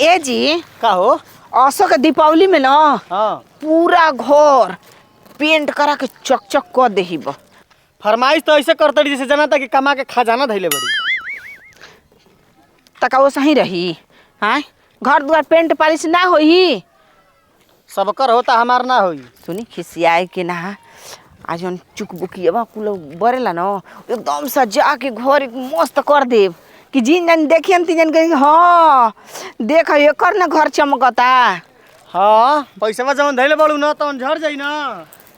ए जी का हो? असो के दीपावली में ना हाँ पूरा घर पेंट करा के चकचक कर देही बा। फरमाइश तो ऐसे करते रही जैसे जना था कि कमा के खजाना धैले बड़ी। तका वो सही रही। हाँ घर द्वार पेंट पालिश ना होई। सबकर होता हमार ना होई। सुनी खिसियाए के ना आज हम चुकबुकिया कुल बरेला ना एकदम सजा के घर एक मस्त कर देव कि जिन जन देखियन तीन जन कहेंगे हाँ देख एकर ना घर चमकता। हाँ पैसा जवन धैले बड़ू ना तवन झड़ जाई ना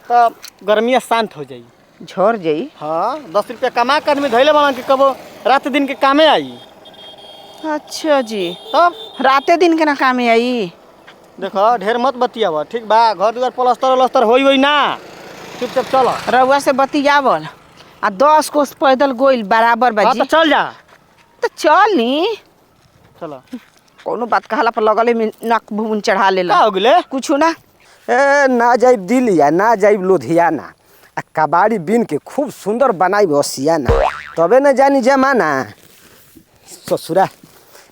तो गर्मिया शांत हो जाई। झड़ जाई। हाँ 10 रुपया कमा के आदमी धैले बड़ा कि कबो रात दिन के कामे आई। अच्छा जी तब राते दिन के ना कामे आई। देखो ढेर मत बतियाव ठीक बा। घर दुआर प्लास्टर होई ना चुपचाप चलो। रउआ से बतियावल आ 10 कोस पैदल गोइल बराबर हाँ बाजी। तो चल जा। तो चल नी चलो कोनो बात कहला पर लगले में नक भून चढ़ा लेला। का हो गेले? कुछ ना ए ना जाइब दिल्ली ना जाइब लुधियाना आ कबाड़ी बीन के खूब सुंदर बनाई बसियाना तबे न जानी जमाना। ससुरा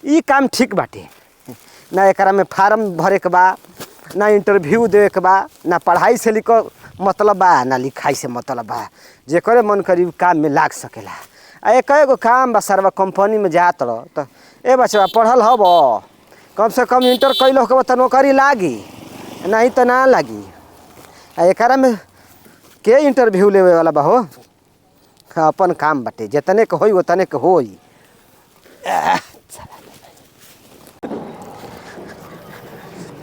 ई काम ठीक बाटे ना एकरा में फार्म भरे के बा ना इंटरव्यू दे के बा ना पढ़ाई से लिख मतलब बा ना लिखाई से मतलब बा। जेकरे मन करी काम में लाग सकेला। आ एक एगो काम बा सरवा कंपनी में जात रह तो ए बचवा पढ़ल हब कम से कम इंटर कैल हो तो नौकरी लागी नहीं तो ना लागी। आ एकरा में के इंटरव्यू लेवे वाला बा हो। अपन काम बाटे जितने के होई उतने के होई।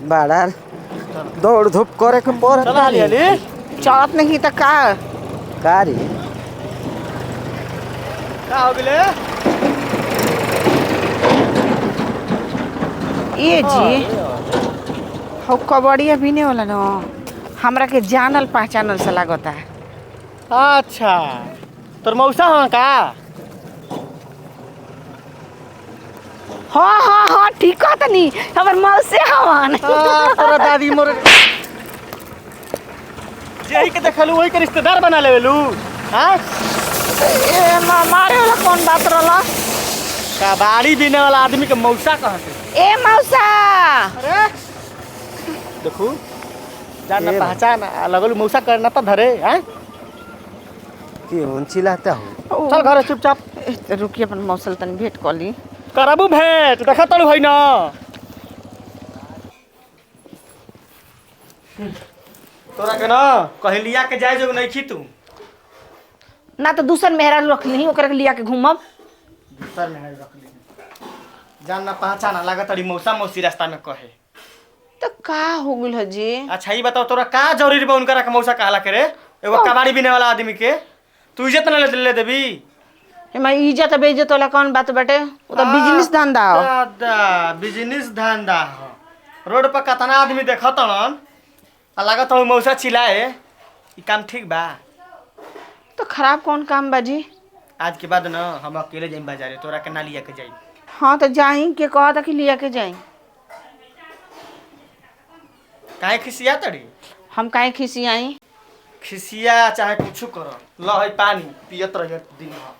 बड़ा दौड़ धूप करे के पड़ चला हाली चलत नहीं तो का कारी का हो गेले? ये जी हो कबड़िया भी नहीं होला ना हमरा के जानल पहचानल से लागता। अच्छा तोर मौसा हाँ का? हाँ हाँ हाँ ठीक कहता नहीं हमर मौसे हवन। तोरा दादी मोर जेही के देखलू वही के रिश्तेदार बना लेवेलू। हाँ ए मारे वाला कौन बात रहला? कबाड़ी बीने वाला आदमी के मौसा कहते। ए मौसा अरे देखू जान ए पहचान लगलू मौसा करना तो धरे। हैं के उन चिल्लाता हो। चल घर चुपचाप। रुकिए अपन मौसल तनी भेंट कर ली। करबू भेंट देखा तलू है ना। तोरा के ना कहलिया के जाए जो नहीं खी तू ना तो दूसर मेहरा रख ली ओकरा के लिया के घूमब। दूसर में है रख ली जान ना पहचान लागत अड़ी मौसा मौसी रास्ता में कहे। तो का हो गेल है जी? अच्छा ये बताओ तोरा का जरूरी बा उनकरा के मौसा कहला करे? एगो कबाड़ी बीने वाला आदमी के तू इज्जत ना ले देबी? मैं इज्जत बेइज्जत वाला कौन बात बाटे? वो तो बिजनेस धंधा हो। दादा बिजनेस धंधा हो। रोड पर कतना आदमी देखत हन आ लागत हो मौसा चिल्लाए। ई काम ठीक बा? तो खराब कौन काम बाजी? आज के बाद ना हम अकेले जाइम बाजारे तोरा के ना लिया के जाइम। हाँ तो जाई के कहा था कि लिया के जाई। काहे खिसिया तड़ी? हम काहे खिसी आई? खिसिया चाहे कुछ करो ल है पानी पियत रह दिन भर।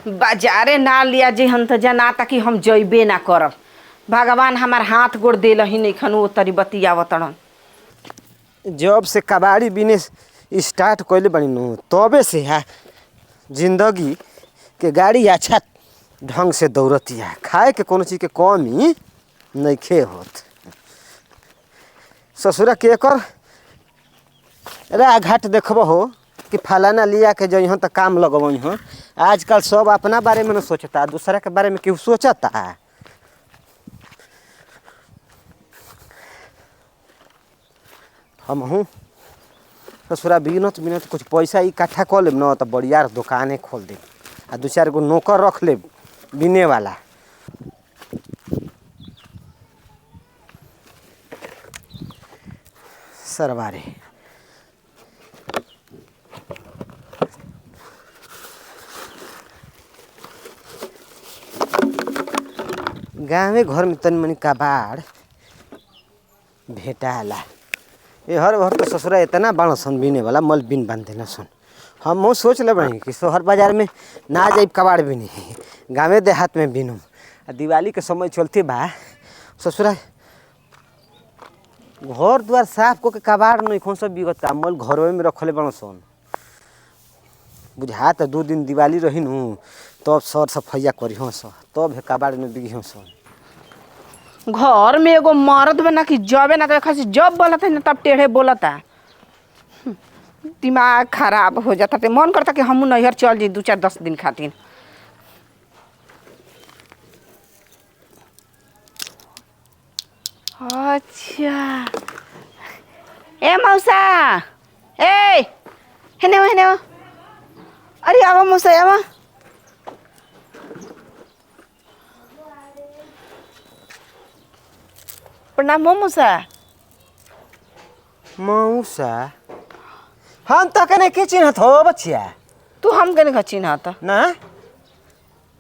बाजारे ना लिया जी हम तो जनाता कि हम जइबे ना करब। भगवान हमार हाथ गोड़ देल ही नहीं खन वो तरी बतियावतड़न। जब से कबाड़ी बिजनेस स्टार्ट कैले बनी नु तबे से है जिंदगी के गाड़ी अच्छा ढंग से दौड़ती है। खाए के कोनो चीज के कमी नहीं खे होत। ससुरा के कर राह घाट देखब हो कि फलाना लिया के जइह तो काम लगवही हो। आजकल सब अपना बारे में न सोचता दूसरा के बारे में क्यों सोचता। हम हूँ ससुरा बिनत बिनत कुछ पैसा इकट्ठा कर लेब न तो बढ़िया दुकाने खोल देब आ 2-4 गो नौकर रख लेब बिने वाला। सरवारे गाँवे घर में तनी मनी कबाड़ भेटाला। ये हर घर तो ससुरा इतना बड़ा सन बीने वाला मल बीन बांध देना सन। हम सोच ले बनी कि शहर बाजार में ना जाइब कबाड़ बीने गाँवे देहात में बीनूँ। दिवाली के समय चलते बा ससुरा घर द्वार साफ को के कबाड़ नहीं कौन सब बिगत का मल घरवे में रखले बन सन बुझा तो 2 दिन दिवाली रही नु तब सर सफैया करी स तब है कबाड़ में बिगी सन। घर में एगो मर्द बना कि जबे ना तो खासी जब बोलता है ना तब टेढ़े बोलता। दिमाग खराब हो जाता ते मन करता कि हमू नैहर चल जी 2-4-10 दिन खातिर। अच्छा ए मौसा ए हेने अरे आवा मौसा आवा। प्रणाम मौसा। मौसा हम तो कने के चिन्हत हो बच्चिया तू हम कने चिन्हत ना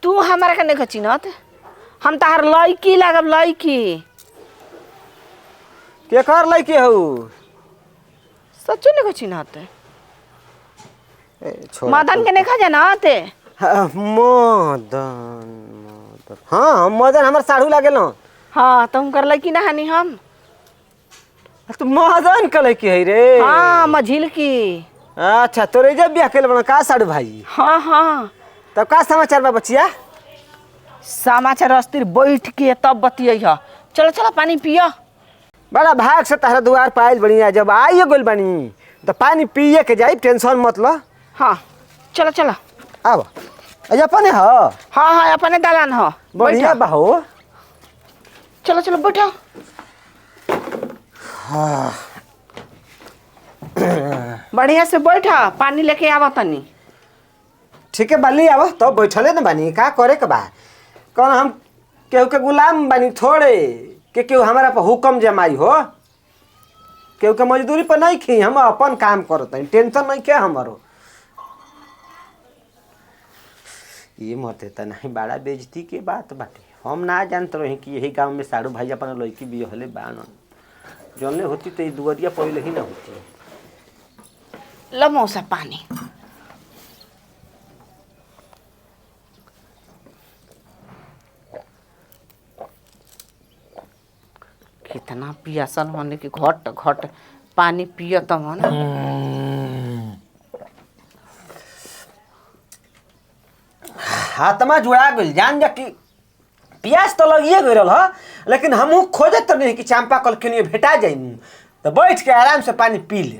तू हमारा कने चिन्हत हम तहार लड़की लागब लड़की के कर लइके हो सच्चो नहीं चिन्हत छोड़ मदन के नहीं जानत मदन हाँ मदन हमार साढ़ू लागेल हाँ तो हम कर लड़की ना हनी हम तो मदन के लइके है रे हाँ मझिल की। अच्छा तोरे जब बियाह केल बना का साढ़ू भाई हाँ हाँ तब का समाचार बा बच्चिया समाचार अस्थिर बैठ के तब बतियै ह। चलो चलो पानी पियो। बड़ा भाग से तारा द्वार पाइल बढ़िया जब आइए गोल बनी तो पानी पिए के जाई टेंशन मत लो। हाँ चलो चलो अब अपने हो हाँ हाँ अपने दलान हो बढ़िया बा हो चलो चलो बैठो। हाँ बढ़िया से बैठा पानी लेके आवा तनी। ठीक है बाली अब तो बैठले न बानी का करे के बा कौन हम केहू के गुलाम बानी थोड़े के केहू हमारा पर हुक्म जमाई हो केहू के मजदूरी पर नहीं खी हम अपन काम करत हई टेंशन नहीं के हमारो ये मत है नहीं बड़ा बेइज्जती के बात बाटे हम ना जानत रही कि यही गांव में साड़ू भाई अपन लड़की बियाहले बान जौने होती तो दुवरिया पहले ही ना होती। लो मौसा पानी। कितना पियासल होने की घट घट पानी पियो तो मन हाथमा जुड़ा गइल जान जा कि प्यास तो लगिए गइल ह लेकिन हमहू खोजत तो नहीं कि चंपा कल के लिए भेटा जाई तो बैठ के आराम से पानी पी ले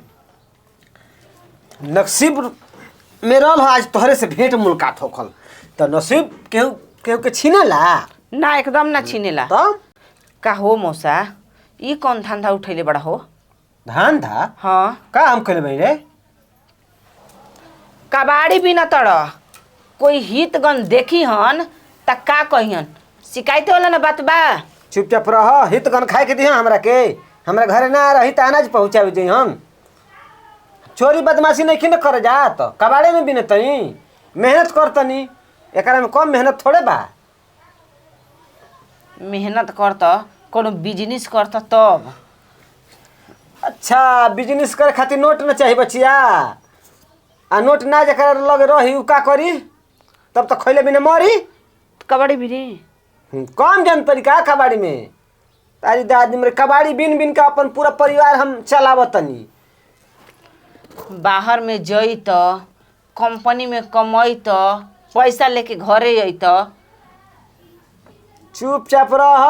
नसीब में रहल आज तोहरे से भेंट मुलाकात होखल तो नसीब केहू केहू के छीनेला ना एकदम ना छीनेला। तो का हो मौसा ई कौन धंधा उठैले बड़ा हो धान था हाँ का हम कइले भाई रे कबाड़ी भी न तड़ कोई हितगन देखी हन त का कहियन शिकायत वाला ना बात बा। चुपचाप रह हित गन खाए के दिहा हमरा घरे ना रही त अनाज पहुंचावे जई हम चोरी बदमाशी नहीं खिन कर जात कबाड़े में भी न तई मेहनत कर तनी एकरा में कम मेहनत थोड़े बा। मेहनत करत कोनो बिजनेस करत तब। अच्छा बिजनेस करे खातिर नोट न चाहिए बचिया आ नोट ना जकर लगे रही उ का करी तब तो खैले बिना मरी कबाड़ी भी रे कम जन तरीका कबाड़ी में तारी दादी मेरे कबाड़ी बिन बिन का अपन पूरा परिवार हम चलावतनी। बाहर में जई त कंपनी में कमई त पैसा लेके घरे आई त चुपचाप रह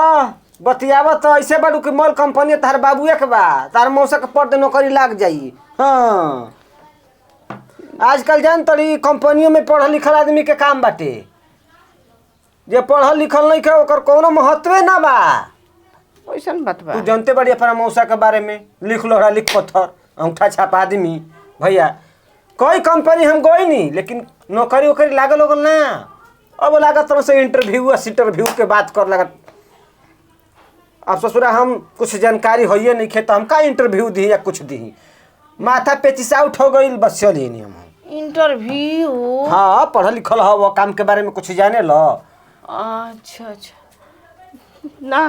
बतियावत ऐसे बाड़ू कि मॉल कंपनी तार बाबुए के बा तार मौसा के पद नौकरी लाग जाई। हाँ आजकल जान तड़ी कंपनियों में पढ़ल लिखल आदमी के काम बाटे जे पढ़ल लिखल नहीं के ओकर कोनो महत्वे ना बा। ओइसन बात बा तू जानते बड़ी अपना मौसा के बारे में लिख लोड़ा लिख पत्थर अंगूठा छाप आदमी भैया कोई कंपनी हम गई नहीं लेकिन नौकरी वोकरी लागल होगल ना अब लागत तरह से इंटरव्यू इंटरव्यू के बात कर लागत। अब ससुरा हम कुछ जानकारी होइए नहीं खे तो हम का इंटरव्यू दी या कुछ दी माथा पेचिस आउट हो गई बस चलिए नहीं हम इंटरव्यू। हाँ पढ़ल लिखल हो वो काम के बारे में कुछ जाने लो। अच्छा अच्छा ना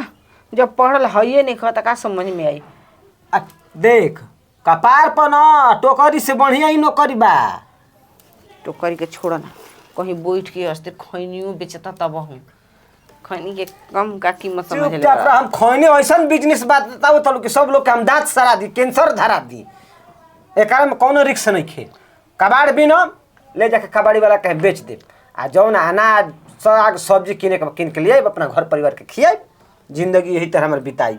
जब पढ़ल हइये नहीं खा का समझ में आई। देख कपार पर न टोकरी से बढ़िया ही नौकरी बा। टोकरी के छोड़ ना कहीं बैठ के अस्ते खैनियो बेचता तब हूँ खैनी के कम का कीमत समझ ले चुपचाप रह, हम खैनी ऐसा बिजनेस बात बताओ तलू कि सब लोग के हम दांत सरा दी, कैंसर धरा दी। एकरा में कोनो रिक्स नहीं खे। कबाड़ बिनो ले जाके कबाड़ी वाला कहे बेच दे, आ जौन अनाज साग सब्जी किन के लिए अपना घर परिवार के खियाई, जिंदगी यही तरह हमारे बिताई।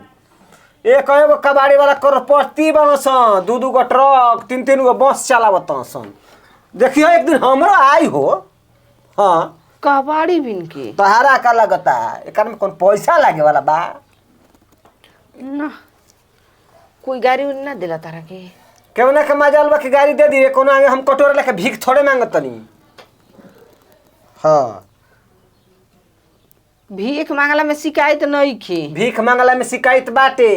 एक एगो कबाड़ी वाला करोड़पति बन सन, 2-2 गो ट्रक 3-3 गो बस चलावत सन। देखियो एक दिन हमरो आई हो। हाँ कबाड़ी बिन के तोहरा का लगता एकर में कौन पैसा लागे वाला बा? ना कोई गाड़ी उड़ी ना दिला तारा के? केवना के मजाल बा कि गाड़ी दे दी, कोनो आगे हम कटोरा लेके भीख थोड़े मांगतनी। हाँ भीख मांगला में शिकायत नहीं खे। भीख मांगला में शिकायत बाटे,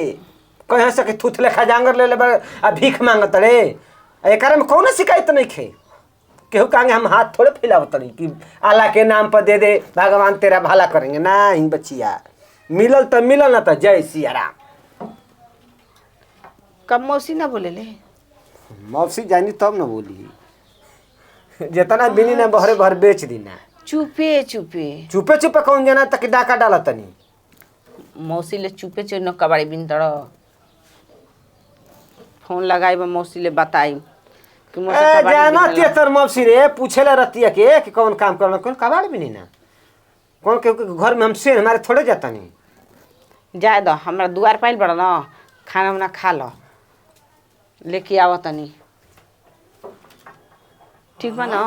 कहे से कि थूथ लेखा जांगर ले ले आ भीख मांगत रे। एकरा में कौनो शिकायत नहीं खे। केहू कहेंगे हम हाथ थोड़े फैलावत नहीं कि अल्लाह के नाम पर दे दे, भगवान तेरा भला करेंगे। ना इन बच्चिया, मिलल तो मिलल, ना तो जय सिया राम। कब मौसी ना बोले ले? मौसी जानी तब न बोली। जितना बिनी ना बहरे भर बेच दी ना। चुपे चुपे चुपे चुपे कौन जना तक डाका डाला तनी। मौसी ले चुपे चुपे न कबाड़ी बिन तड़। फोन लगाई बा मौसी ले बताई कि मौसी कबाड़ी जाना बिनला। तेतर मौसी रे पूछेला रतिया के कि कौन काम करना, कौन कबाड़ी बिनी ना, कौन के घर में हम से हमारे थोड़े जाता नहीं। जाए दो, हमरा दुआर पाइल बड़ा ना, खाना वाना खा लो, लेके आवा तनी। ठीक बा ना?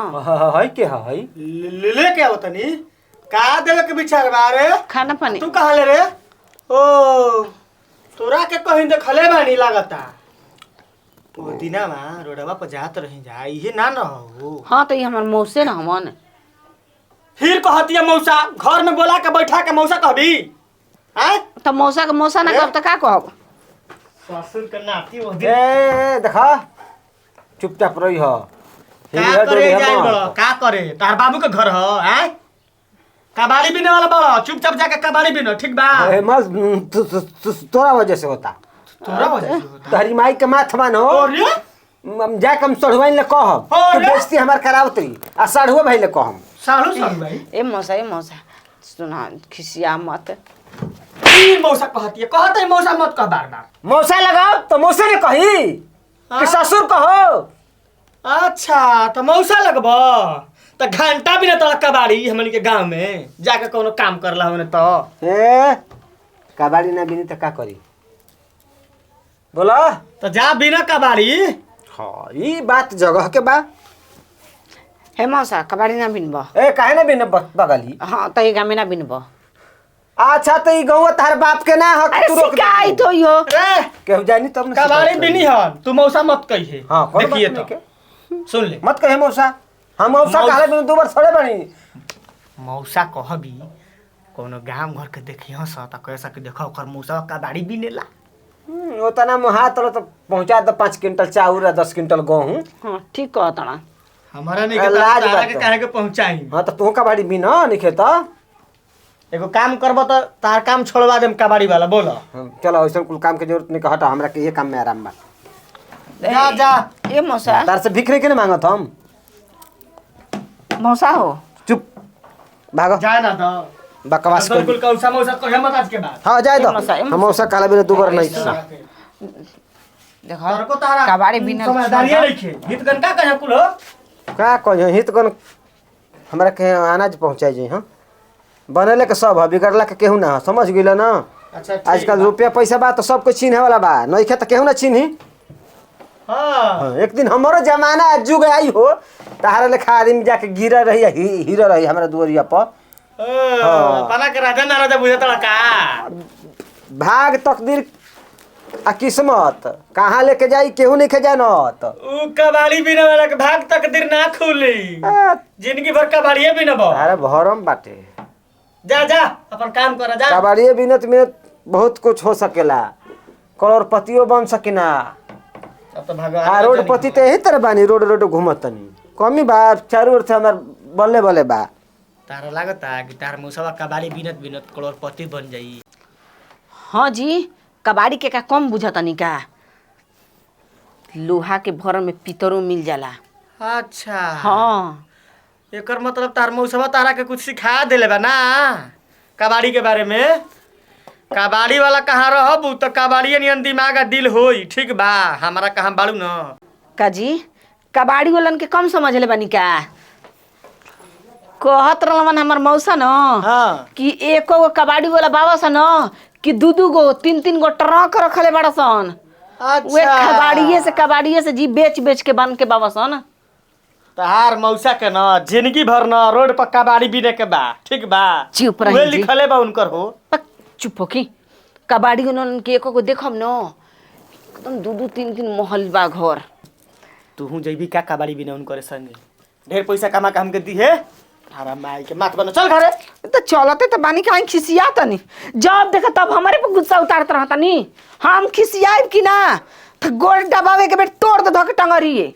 है के है ले के आओ तनी। का देवे के विचार बा रे? खाना पानी तू कहाँ ले रे? ओ तोरा के कहीं देखले बानी लागता। तो दिना में रोडवा पर जात रही जा, इहे ना न हो। हाँ तो ये हमार मौसे ना हमन। फिर कहतिया मौसा, घर में बोला के बैठा के मौसा कहबी? हैं? तो मौसा के मौसा ना कहब तो का कहब? ससुर के नाती वो ए देखा चुपचाप रही हो। का करे जाई बड़ा? का करे? तार बाबू के घर हो, हैं? कबाड़ी बिने वाला बड़ा, चुपचाप जाके कबाड़ी बिनो, ठीक बा? तोरा वजह से होता, तोरा वजह से होता। तहरी माई के माथ मानो। और ये जाके हम चढ़वाइन ले कहब और कि बेइज्जती हमार करावतरी आ साढ़ुआ भाई ले कहम। सालू भाई ए मौसा सुना, खिसिया मत। ई मौसा कहतिया, कहते मौसा मत कह बार-बार। मौसा लगाओ तो मौसे ने कही कि ससुर कहो। अच्छा तो मौसा लगबो तो घंटा भी ना तोरा कबाड़ी हमन के गांव में जाके कोनो काम करला होने तो। ए कबाड़ी ना बिनी तो का करी बोला? तो जा बिना कबाड़ी। हाँ ई बात जगह के बा। हे मौसा कबाड़ी ना बिनब? ए काहे ना बिन बगली? हाँ तो ये गामे ना बिनब। अच्छा तो ई गौवा तार बाप के ना हक अरे तू रोक शिकायत होई हो। रे केहू जानी तब ना कबाड़ी शिकायत बिनी हन, तू मौसा मत कहिए। हाँ कोई बात देखिए नहीं तो के। सुन ले, मत कहे मौसा, हम मौसा कहले बिन 2 बार थोड़े बनी। मौसा कहबी कोनो गांव घर के देखियो स त कैसा के देखो ओकर मौसा कबाड़ी बिनेला। उतना मुहा तलो तो पहुंचा दो 5 क्विंटल चाउर आ 10 क्विंटल गेहूं। हाँ ठीक कहता। हमारा नहीं लाज तारा बात के तो। काहे के पहुंचाई। हाँ तो तू कबाड़ी बिन नहीं खेता। एगो काम करबो तो तार काम छोड़वा देम कबाड़ी वाला, बोलो। चलो ऐसा कुल काम के जरूरत नहीं, हटा हमरा के ये काम में आराम बा। जा जा ए मौसा, तार से भीख नहीं के मांगत हम। मौसा हो चुप भागो, जा ना तो बकवास कर। बिल्कुल कौसा मौसा कहे मत आज के बाद। हाँ जाए दो, ए मौसा, हम मौसा कहले बिन 2 बार नहीं सुना। देखो तार को तारा कबाड़ी बिना समझदारी नहीं खे। गीत गन का कहे कुल हो? का कहियो हित कन हमरा के अनाज पहुंचाई जी। हाँ बनेले के सब है, बिगड़ला के केहू ना, समझ गेल ना? अच्छा ठीक आजकल बा। रुपया पैसा बा तो सब कुछ चिन्हे वाला बा, नहीं खे तो केहू ना चिन्ही। हाँ हाँ, एक दिन हमारो जमाना जुग आई हो, तहारे लेखा आदमी जाके गिरा रही हीरो रही हमारा दुआरिया पर। हाँ। पाना के राजा ना राजा बुझे तड़ा का। भाग तकदीर आ किस्मत कहाँ लेके जाई केहू नहीं के जानत। ऊ कबाड़ी बिना वाला के भाग तक देर ना खुली। जिंदगी भर कबाड़िए बिनबो। अरे भरम बाटे, जा जा अपन काम कर जा। कबाड़िए बिनत मिनत बहुत कुछ हो सकेला, करोड़पतियो बन सकिना। अब तो भगवान आ रोडपति तो यही तरह बानी, रोड रोड घूमत तनी, कमी बा चारों ओर से हमार बल्ले बल्ले बा। तारा लागता कि तार मुसवा कबाड़ी बिनत बिनत करोड़पति बन जाई। हाँ जी, कबाड़ी के का कम बुझतनी का? लोहा के भरम में पितरो मिल जाला। अच्छा हाँ एकर मतलब तार मौसवा तारा के कुछ सिखा देले बा ना? कबाड़ी के बारे में। कबाड़ी वाला कहाँ रहबू तो कबाड़िए नियन दिमाग आ दिल होई, ठीक बा। हमारा कहाँ बाड़ू न। काजी कबाड़ी वालन के कम समझ ले बनी का। कहत रहलन हमर मौसा न हाँ। कि एको गो कबाड़ी वाला बाबा सन कि दू दू गो तीन तीन गो ट्रक रखले बड़ा सन। वे कबाड़िए से जी बेच बेच के बन के बाबा सन। तहार मौसा के न जिंदगी भर न रोड पर कबाड़ी बिने के बा, ठीक बा। चुप रही उहे जी। लिखले बा उनकर हो। चुप हो की कबाड़ी वालन के एको गो देखम न एकदम दू दू तीन तीन महल बा घर। तू जैबी का कबाड़ी बिने उनकर संगे। ढेर पैसा कमा के हमके दी है। हमारा माई के माथ बनो, चल घरे। तो चलते तो बानी कहीं खिसिया तनी जब देखा तब हमारे पे गुस्सा उतारत रहता नी। हम खिसियाब कि ना तो गोड़ दबावे के बेट तोड़ दे धके टंगरिए।